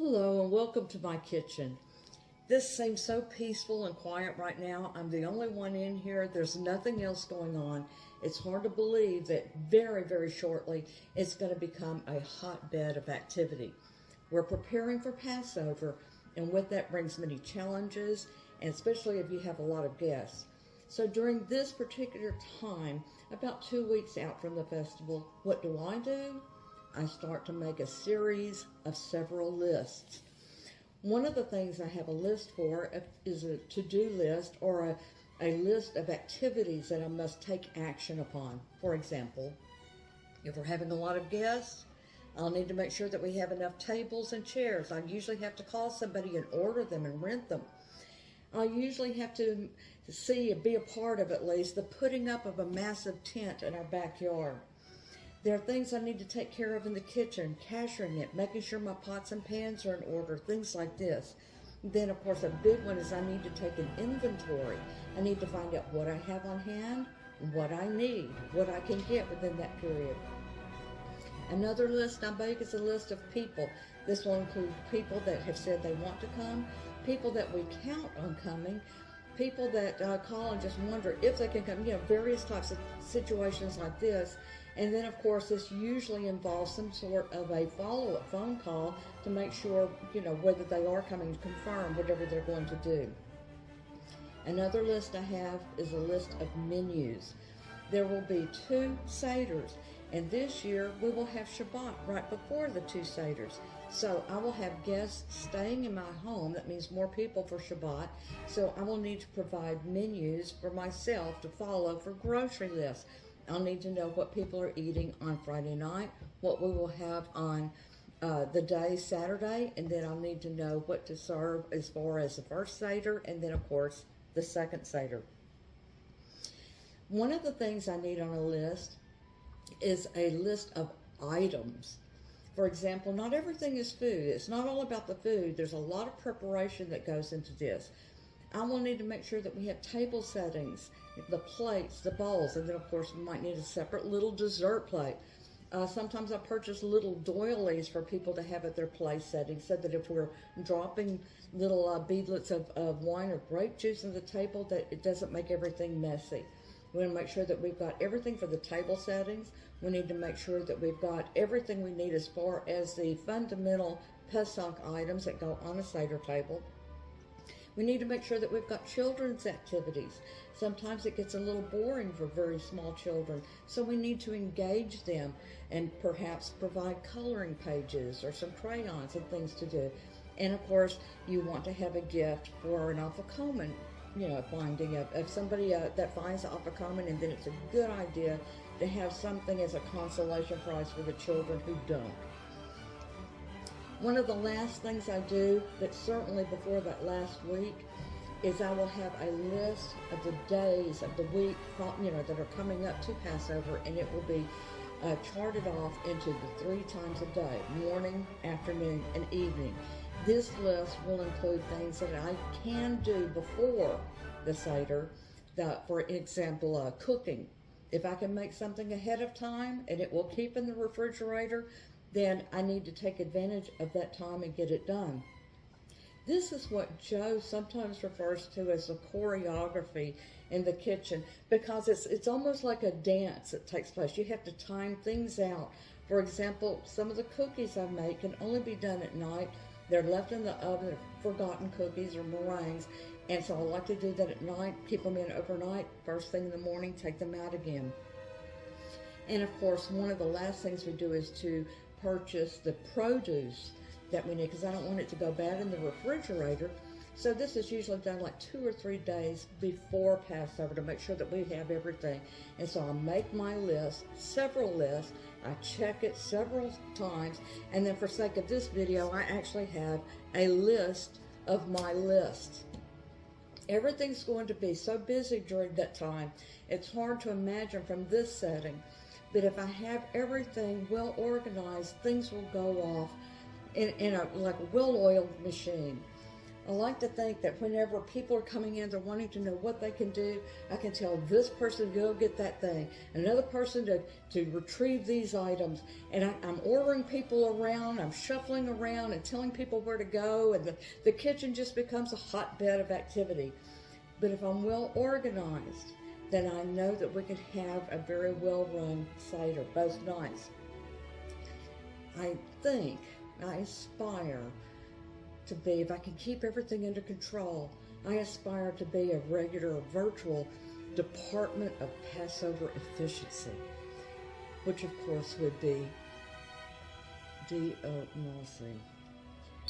Hello and welcome to my kitchen. This seems so peaceful and quiet right now. I'm the only one in here. There's nothing else going on. It's hard to believe that very, very shortly it's going to become a hotbed of activity. We're preparing for Passover, and with that brings many challenges, and especially if you have a lot of guests. So during this particular time, about 2 weeks out from the festival, what do? I start to make a series of several lists. One of the things I have a list for is a to-do list or a list of activities that I must take action upon. For example, if we're having a lot of guests, I'll need to make sure that we have enough tables and chairs. I usually have to call somebody and order them and rent them. I usually have to be a part of at least the putting up of a massive tent in our backyard. There are things I need to take care of in the kitchen, cashiering it, making sure my pots and pans are in order, things like this. Then, of course, a big one is I need to take an inventory. I need to find out what I have on hand, what I need, what I can get within that period. Another list I make is a list of people. This will include people that have said they want to come, people that we count on coming, people that call and just wonder if they can come, various types of situations like this. And then, of course, this usually involves some sort of a follow-up phone call to make sure, whether they are coming to confirm whatever they're going to do. Another list I have is a list of menus. There will be 2 Seders, and this year we will have Shabbat right before the 2 Seders. So I will have guests staying in my home. That means more people for Shabbat. So I will need to provide menus for myself to follow for grocery lists. I'll need to know what people are eating on Friday night, what we will have on the day Saturday, and then I'll need to know what to serve as far as the first Seder, and then, of course, the second Seder. One of the things I need on a list is a list of items. For example, not everything is food. It's not all about the food. There's a lot of preparation that goes into this. I will need to make sure that we have table settings, the plates, the bowls, and then of course we might need a separate little dessert plate. Sometimes I purchase little doilies for people to have at their place settings so that if we're dropping little beadlets of wine or grape juice on the table, that it doesn't make everything messy. We want to make sure that we've got everything for the table settings. We need to make sure that we've got everything we need as far as the fundamental Pesaj items that go on a Seder table. We need to make sure that we've got children's activities. Sometimes it gets a little boring for very small children, so we need to engage them and perhaps provide coloring pages or some crayons and things to do. And of course, you want to have a gift for an afikoman, finding of somebody that finds the afikoman, and then it's a good idea to have something as a consolation prize for the children who don't. One of the last things I do, but certainly before that last week, is I will have a list of the days of the week, that are coming up to Passover, and it will be charted off into the 3 times a day, morning, afternoon, and evening. This list will include things that I can do before the Seder, for example, cooking. If I can make something ahead of time and it will keep in the refrigerator, then I need to take advantage of that time and get it done. This is what Joe sometimes refers to as the choreography in the kitchen, because it's almost like a dance that takes place. You have to time things out. For example, some of the cookies I make can only be done at night. They're left in the oven, forgotten cookies or meringues, and so I like to do that at night, keep them in overnight, first thing in the morning, take them out again. And of course, one of the last things we do is to purchase the produce that we need, because I don't want it to go bad in the refrigerator. So this is usually done like 2 or 3 days before Passover to make sure that we have everything. And so I make my list, several lists. I check it several times, and then for sake of this video, I actually have a list of my lists. Everything's going to be so busy during that time, it's hard to imagine from this setting. But if I have everything well organized, things will go off in a well-oiled machine. I like to think that whenever people are coming in, they're wanting to know what they can do. I can tell this person to go get that thing, another person to retrieve these items. And I'm ordering people around, I'm shuffling around and telling people where to go, and the kitchen just becomes a hotbed of activity. But if I'm well organized, then I know that we can have a very well-run Seder both nights. I think, I aspire to be, if I can keep everything under control, I aspire to be a regular virtual department of Passover efficiency, which of course would be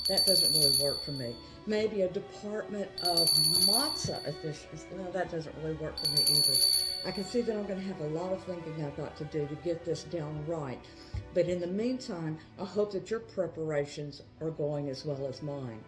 that doesn't really work for me. Maybe a department of matzah efficiency. No, that doesn't really work for me either. I can see that I'm going to have a lot of thinking I've got to do to get this down right. But in the meantime, I hope that your preparations are going as well as mine.